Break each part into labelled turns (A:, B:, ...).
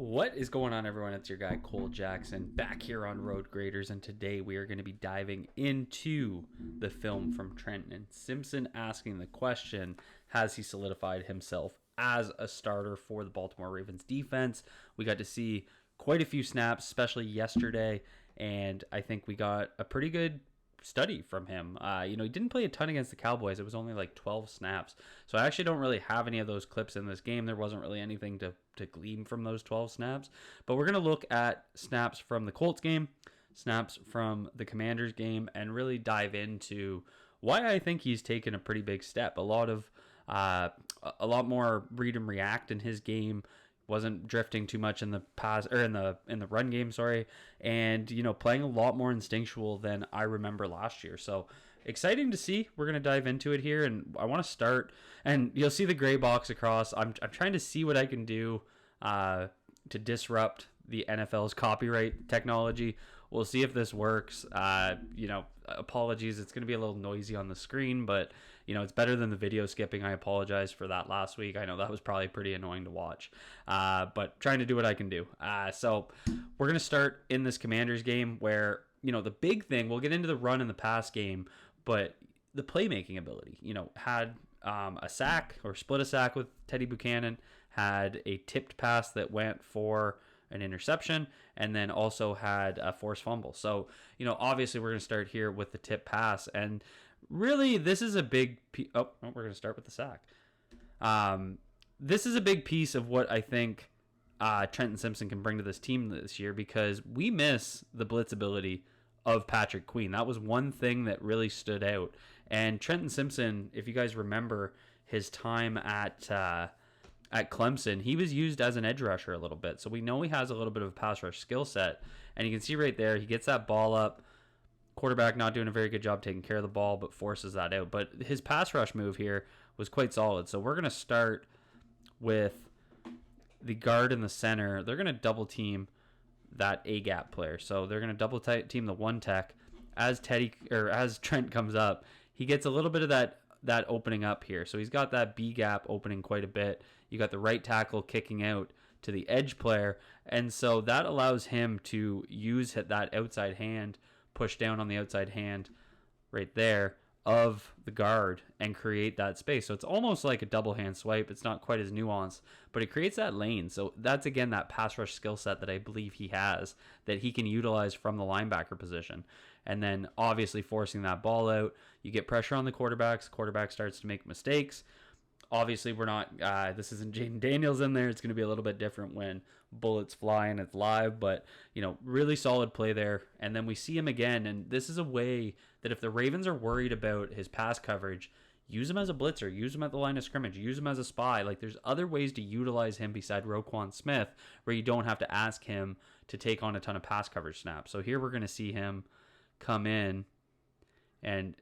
A: What is going on, everyone? It's your guy Cole Jackson back here on Road Graders, and today we are going to be diving into the film from Trenton Simpson, asking the question: has he solidified himself as a starter for the Baltimore Ravens defense? We got to see quite a few snaps, especially yesterday, and I think we got a pretty good study from him. He didn't play a ton against the Cowboys. It was only like 12 snaps. So I actually don't really have any of those clips in this game. There wasn't really anything to glean from those 12 snaps. But we're going to look at snaps from the Colts game, snaps from the Commanders game, and really dive into why I think he's taken a pretty big step. A lot more read and react in his game. Wasn't drifting too much in the pass or in the run game, and playing a lot more instinctual than I remember last year. So exciting to see. We're gonna dive into it here, and I want to start. And you'll see the gray box across. I'm trying to see what I can do to disrupt the NFL's copyright technology. We'll see if this works. Apologies. It's going to be a little noisy on the screen, but, it's better than the video skipping. I apologize for that last week. I know that was probably pretty annoying to watch, but trying to do what I can do. So we're going to start in this Commanders game where, the big thing, we'll get into the run and the pass game, but the playmaking ability, had a sack or split a sack with Teddy Buchanan, had a tipped pass that went for an interception, and then also had a forced fumble. So, obviously we're going to start here with the tip pass, and really this is a big we're going to start with the sack. This is a big piece of what I think Trenton Simpson can bring to this team this year, because we miss the blitz ability of Patrick Queen. That was one thing that really stood out. And Trenton Simpson, if you guys remember his time at Clemson, he was used as an edge rusher a little bit. So we know he has a little bit of a pass rush skill set. And you can see right there, he gets that ball up. Quarterback not doing a very good job taking care of the ball, but forces that out. But his pass rush move here was quite solid. So we're going to start with the guard in the center. They're going to double team that A-gap player. So they're going to double team the one tech. As Trent comes up, he gets a little bit of that opening up here. So he's got that B gap opening quite a bit. You got the right tackle kicking out to the edge player. And so that allows him to use that outside hand, push down on the outside hand right there of the guard and create that space. So it's almost like a double hand swipe. It's not quite as nuanced, but it creates that lane. So that's, again, that pass rush skill set that I believe he has, that he can utilize from the linebacker position. And then obviously forcing that ball out, you get pressure on the quarterbacks. The quarterback starts to make mistakes. Obviously, we're not, this isn't Jaden Daniels in there. It's going to be a little bit different when bullets fly and it's live, but, really solid play there. And then we see him again, and this is a way that if the Ravens are worried about his pass coverage, use him as a blitzer, use him at the line of scrimmage, use him as a spy. Like, there's other ways to utilize him beside Roquan Smith where you don't have to ask him to take on a ton of pass coverage snaps. So here we're going to see him come in and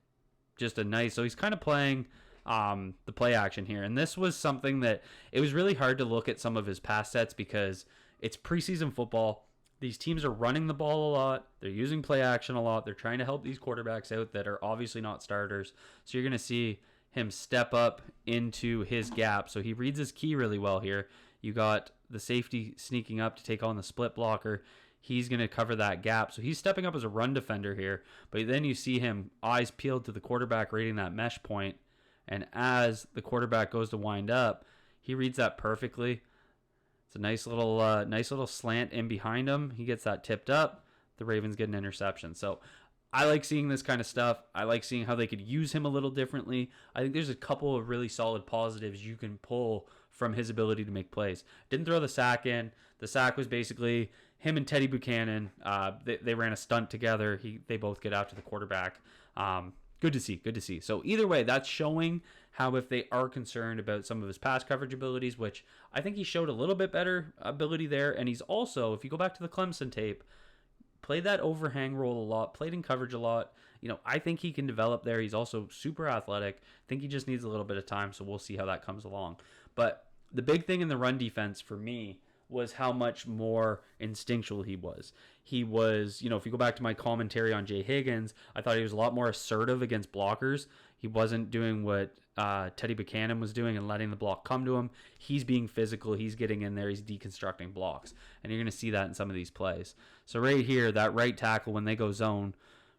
A: just so he's kind of playing the play action here. And this was something that it was really hard to look at some of his pass sets because it's preseason football. These teams are running the ball a lot. They're using play action a lot. They're trying to help these quarterbacks out that are obviously not starters. So you're going to see him step up into his gap. So he reads his key really well here. You got the safety sneaking up to take on the split blocker. He's going to cover that gap. So he's stepping up as a run defender here. But then you see him eyes peeled to the quarterback reading that mesh point. And as the quarterback goes to wind up, he reads that perfectly. It's a nice little slant in behind him. He gets that tipped up. The Ravens get an interception. So I like seeing this kind of stuff. I like seeing how they could use him a little differently. I think there's a couple of really solid positives you can pull from his ability to make plays. Didn't throw the sack in. The sack was basically him and Teddy Buchanan. They ran a stunt together. They both get after the quarterback. Good to see. So either way, that's showing how if they are concerned about some of his pass coverage abilities, which I think he showed a little bit better ability there. And he's also, if you go back to the Clemson tape, played that overhang role a lot, played in coverage a lot. I think he can develop there. He's also super athletic. I think he just needs a little bit of time, so we'll see how that comes along. But the big thing in the run defense for me was how much more instinctual he was. He was, if you go back to my commentary on Jay Higgins, I thought he was a lot more assertive against blockers. He wasn't doing what Teddy Buchanan was doing and letting the block come to him. He's being physical. He's getting in there. He's deconstructing blocks. And you're going to see that in some of these plays. So right here, that right tackle, when they go zone,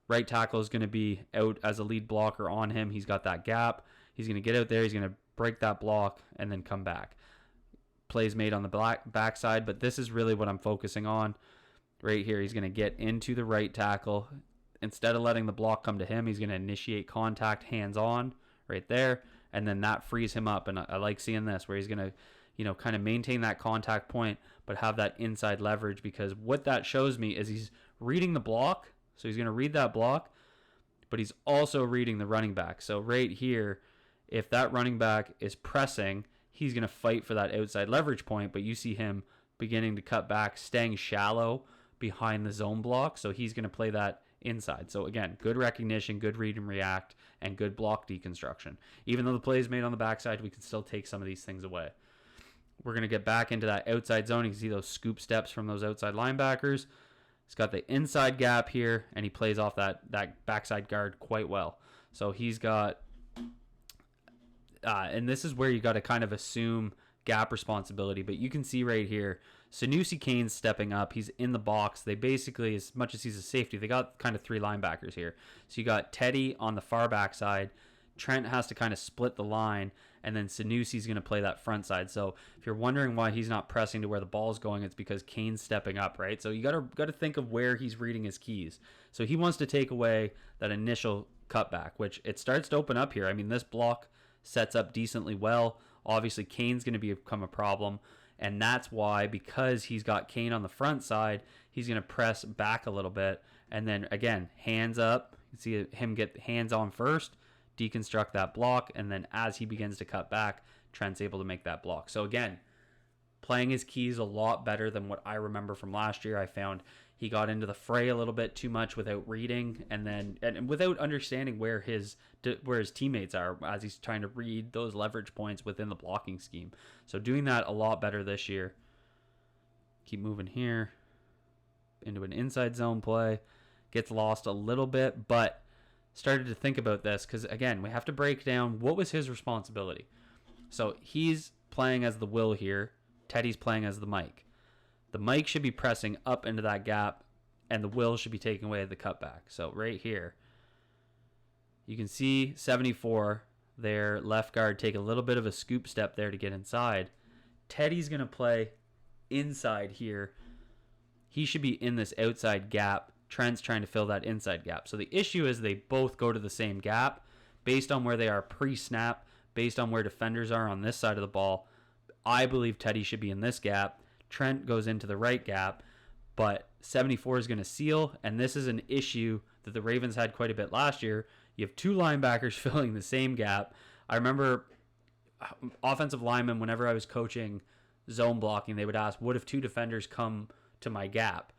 A: right tackle is going to be out as a lead blocker on him. He's got that gap. He's going to get out there. He's going to break that block and then come back. Plays made on the backside, but this is really what I'm focusing on right here. He's going to get into the right tackle. Instead of letting the block come to him, he's going to initiate contact hands on right there, and then that frees him up. And I like seeing this where he's going to, kind of maintain that contact point, but have that inside leverage, because what that shows me is he's reading the block. So he's going to read that block, but he's also reading the running back. So right here, if that running back is pressing, he's going to fight for that outside leverage point, but you see him beginning to cut back, staying shallow behind the zone block. So he's going to play that inside. So again, good recognition, good read and react, and good block deconstruction. Even though the play is made on the backside, we can still take some of these things away. We're going to get back into that outside zone. You can see those scoop steps from those outside linebackers. He's got the inside gap here, and he plays off that backside guard quite well. So he's got... and this is where you got to kind of assume gap responsibility. But you can see right here, Sanusi Kane's stepping up. He's in the box. They basically, as much as he's a safety, they got kind of three linebackers here. So you got Teddy on the far back side. Trent has to kind of split the line, and then Sanusi's going to play that front side. So if you're wondering why he's not pressing to where the ball's going, it's because Kane's stepping up, right? So you got to think of where he's reading his keys. So he wants to take away that initial cutback, which it starts to open up here. I mean, this block sets up decently well. Obviously, Kane's going to become a problem, and that's why, because he's got Kane on the front side, he's going to press back a little bit, and then, again, hands up. You see him get hands on first, deconstruct that block, and then as he begins to cut back, Trent's able to make that block. So, again, playing his keys a lot better than what I remember from last year. I found he got into the fray a little bit too much without reading and without understanding where his teammates are as he's trying to read those leverage points within the blocking scheme. So doing that a lot better this year. Keep moving here into an inside zone play. Gets lost a little bit, but started to think about this because, again, we have to break down what was his responsibility. So he's playing as the Will here. Teddy's playing as the Mike. The Mike should be pressing up into that gap, and the Will should be taking away the cutback. So right here, you can see 74, their left guard, take a little bit of a scoop step there to get inside. Teddy's going to play inside here. He should be in this outside gap. Trent's trying to fill that inside gap. So the issue is they both go to the same gap based on where they are pre-snap, based on where defenders are on this side of the ball. I believe Teddy should be in this gap. Trent goes into the right gap, but 74 is going to seal, and this is an issue that the Ravens had quite a bit last year. You have two linebackers filling the same gap. I remember offensive linemen, whenever I was coaching zone blocking, they would ask, what if two defenders come to my gap?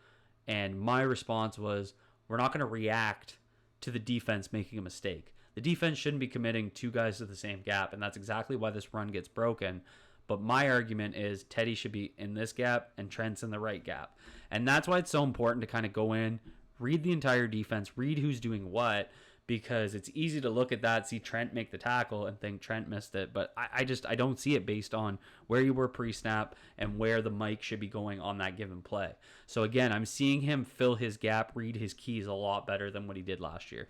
A: And my response was, we're not going to react to the defense making a mistake. The defense shouldn't be committing two guys to the same gap, and that's exactly why this run gets broken. But my argument is Teddy should be in this gap and Trent's in the right gap. And that's why it's so important to kind of go in, read the entire defense, read who's doing what, because it's easy to look at that, see Trent make the tackle and think Trent missed it. But I don't see it based on where you were pre-snap and where the Mike should be going on that given play. So again, I'm seeing him fill his gap, read his keys a lot better than what he did last year.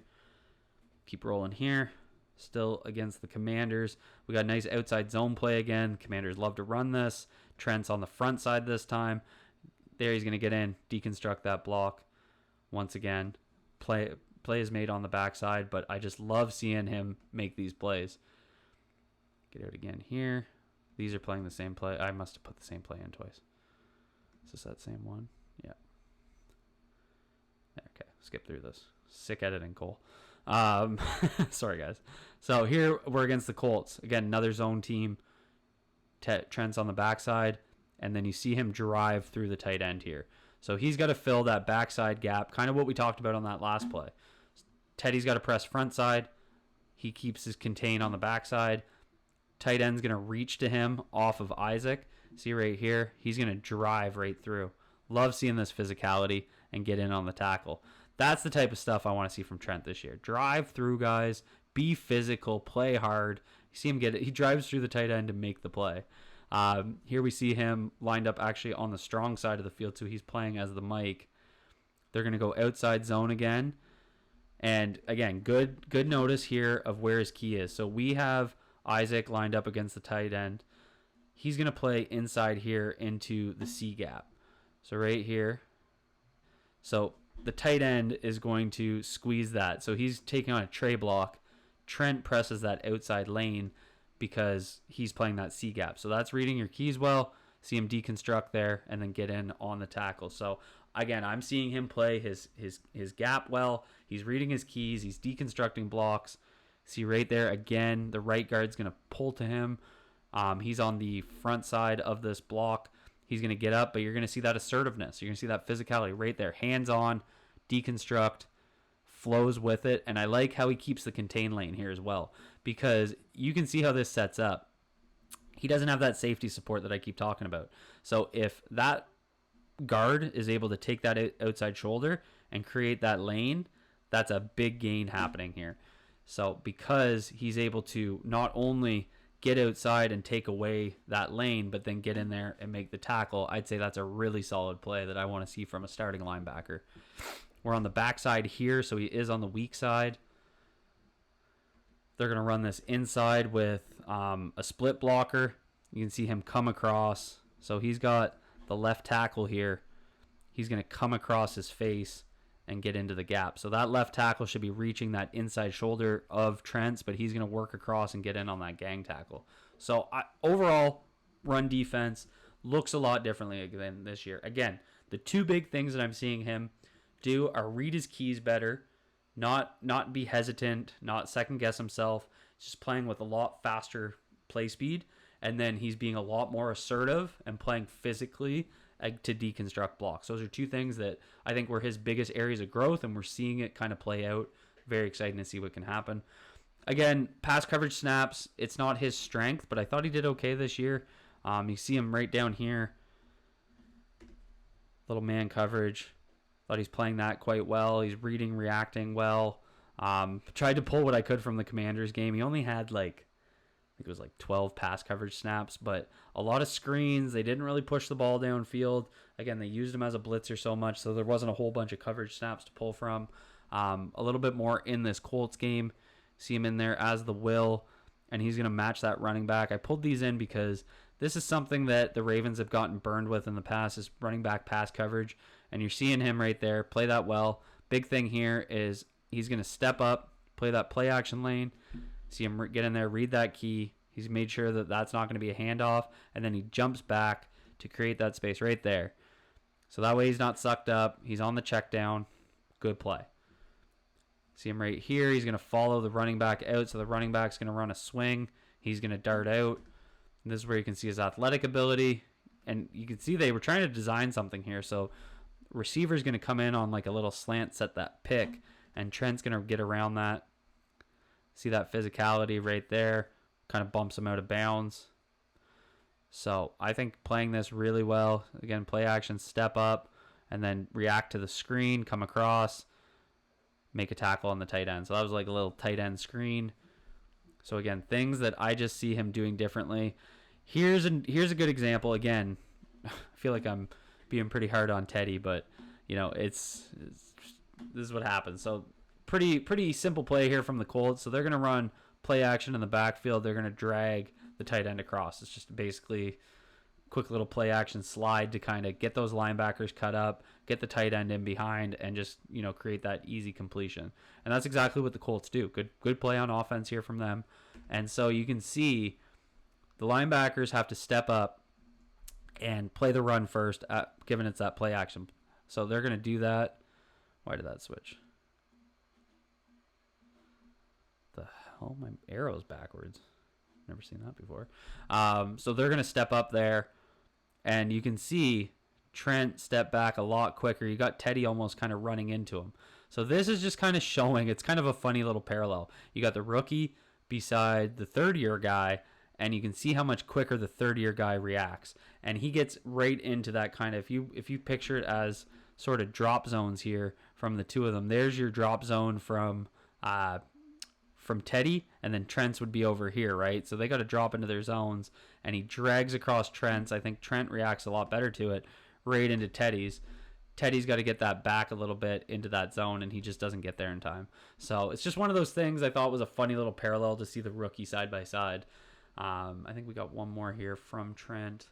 A: Keep rolling here. Still against the Commanders. We got a nice outside zone play again. Commanders love to run this. Trent's on the front side this time. There he's going to get in, deconstruct that block. Once again, play is made on the backside, but I just love seeing him make these plays. Get out again here. These are playing the same play. I must have put the same play in twice. Is this that same one? Yeah. Okay, skip through this. Sick editing, Cole. Sorry, guys. So here we're against the Colts. Again, another zone team. Trent's on the backside, and then you see him drive through the tight end here. So he's got to fill that backside gap, kind of what we talked about on that last play. Teddy's got to press front side. He keeps his contain on the backside. Tight end's going to reach to him off of Isaac. See right here, he's going to drive right through. Love seeing this physicality and get in on the tackle. That's the type of stuff I want to see from Trent this year. Drive through guys, be physical, play hard. You see him get it. He drives through the tight end to make the play. Here we see him lined up actually on the strong side of the field, so he's playing as the Mike. They're going to go outside zone again. And again, good notice here of where his key is. So we have Isaac lined up against the tight end. He's going to play inside here into the C gap. So right here. So the tight end is going to squeeze that. So he's taking on a tray block. Trent presses that outside lane because he's playing that C gap. So that's reading your keys well. See him deconstruct there and then get in on the tackle. So again, I'm seeing him play his gap well. He's reading his keys. He's deconstructing blocks. See right there, again, the right guard's going to pull to him. He's on the front side of this block. He's going to get up, but you're going to see that assertiveness. You're going to see that physicality right there. Hands on, deconstruct, flows with it. And I like how he keeps the contain lane here as well, because you can see how this sets up. He doesn't have that safety support that I keep talking about. So if that guard is able to take that outside shoulder and create that lane, that's a big gain happening here. So because he's able to not only get outside and take away that lane, but then get in there and make the tackle, I'd say that's a really solid play that I want to see from a starting linebacker. We're on the backside here, so he is on the weak side. They're going to run this inside with a split blocker. You can see him come across. So he's got the left tackle here. He's going to come across his face and get into the gap. So that left tackle should be reaching that inside shoulder of Trent's, but he's going to work across and get in on that gang tackle. So overall, run defense looks a lot differently than this year. Again, the two big things that I'm seeing him do are read his keys better, not be hesitant, not second guess himself, just playing with a lot faster play speed, and then he's being a lot more assertive and playing physically to deconstruct blocks. Those are two things that I think were his biggest areas of growth, and we're seeing it kind of play out. Very exciting to see what can happen. Again, pass coverage snaps, it's not his strength, but I thought he did okay this year. You see him right down here. Little man coverage. Thought he's playing that quite well. He's reading, reacting well. Tried to pull what I could from the Commanders game. He only had I think it was 12 pass coverage snaps, but a lot of screens. They didn't really push the ball downfield. Again, they used him as a blitzer so much, so there wasn't a whole bunch of coverage snaps to pull from. A little bit more in this Colts game. See him in there as the will, and he's going to match that running back. I pulled these in because this is something that the Ravens have gotten burned with in the past, is running back pass coverage, and you're seeing him right there play that well. Big thing here is he's going to step up, play that play action lane. See him get in there, read that key. He's made sure that that's not going to be a handoff, and then he jumps back to create that space right there. So that way he's not sucked up. He's on the check down. Good play. See him right here. He's going to follow the running back out, so the running back's going to run a swing. He's going to dart out. And this is where you can see his athletic ability. And you can see they were trying to design something here. So receiver's going to come in on a little slant, set that pick, and Trent's going to get around that. See that physicality right there. Kind of bumps him out of bounds. So I think playing this really well. Again, play action, step up, and then react to the screen, come across, make a tackle on the tight end. So that was a little tight end screen. So again, things that I just see him doing differently. Here's a good example. Again, I feel like I'm being pretty hard on Teddy, but this is what happens. So pretty simple play here from the Colts. So they're going to run play action in the backfield. They're going to drag the tight end across. It's just basically quick little play action slide to kind of get those linebackers cut up, get the tight end in behind, and just create that easy completion. And that's exactly what the Colts do. Good play on offense here from them. And so you can see the linebackers have to step up and play the run first, given it's that play action. So they're going to do that. Why did that switch? The hell, my arrow's backwards. Never seen that before. So they're going to step up there, and you can see Trent step back a lot quicker. You got Teddy almost kind of running into him. So this is just kind of showing, it's kind of a funny little parallel. You got the rookie beside the third-year guy, and you can see how much quicker the third-year guy reacts. And he gets right into that kind of, if you picture it as sort of drop zones here from the two of them. There's your drop zone from Teddy, and then Trent's would be over here, right? So they got to drop into their zones, and he drags across Trent's. I think Trent reacts a lot better to it, right into Teddy's. Teddy's got to get that back a little bit into that zone, and he just doesn't get there in time. So it's just one of those things I thought was a funny little parallel to see the rookie side by side. I think we got one more here from Trent.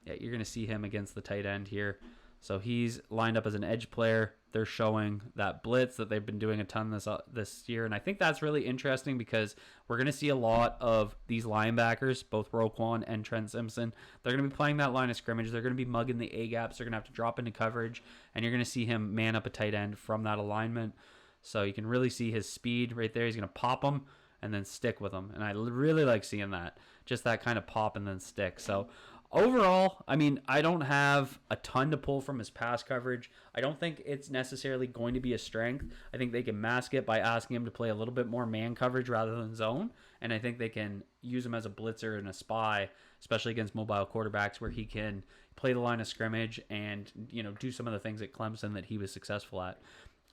A: Yeah, you're going to see him against the tight end here. So he's lined up as an edge player. They're showing that blitz that they've been doing a ton this year. And I think that's really interesting because we're going to see a lot of these linebackers, both Roquan and Trent Simpson. They're going to be playing that line of scrimmage. They're going to be mugging the A-gaps. They're going to have to drop into coverage. And you're going to see him man up a tight end from that alignment. So you can really see his speed right there. He's going to pop him and then stick with him. And I really like seeing that. Just that kind of pop and then stick. So overall, I mean, I don't have a ton to pull from his pass coverage. I don't think it's necessarily going to be a strength. I think they can mask it by asking him to play a little bit more man coverage rather than zone. And I think they can use him as a blitzer and a spy, especially against mobile quarterbacks where he can play the line of scrimmage and, do some of the things at Clemson that he was successful at.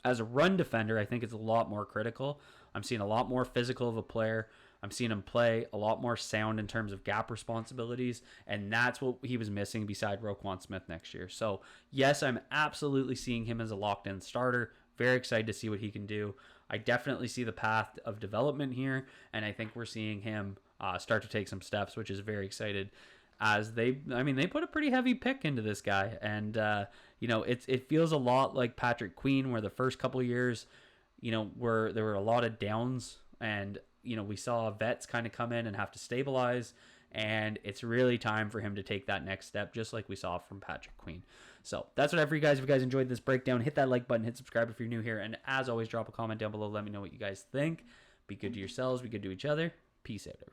A: As a run defender, I think it's a lot more critical. I'm seeing a lot more physical of a player. I'm seeing him play a lot more sound in terms of gap responsibilities, and that's what he was missing beside Roquan Smith next year. So, yes, I'm absolutely seeing him as a locked-in starter. Very excited to see what he can do. I definitely see the path of development here, and I think we're seeing him start to take some steps, which is very excited. As they put a pretty heavy pick into this guy, and it feels a lot like Patrick Queen, where the first couple of years, there were a lot of downs, and we saw vets kind of come in and have to stabilize, and it's really time for him to take that next step, just like we saw from Patrick Queen. So that's what I have for you guys. If you guys enjoyed this breakdown, hit that like button, hit subscribe if you're new here, and as always, drop a comment down below. Let me know what you guys think. Be good to yourselves, be good to each other. Peace out, everybody.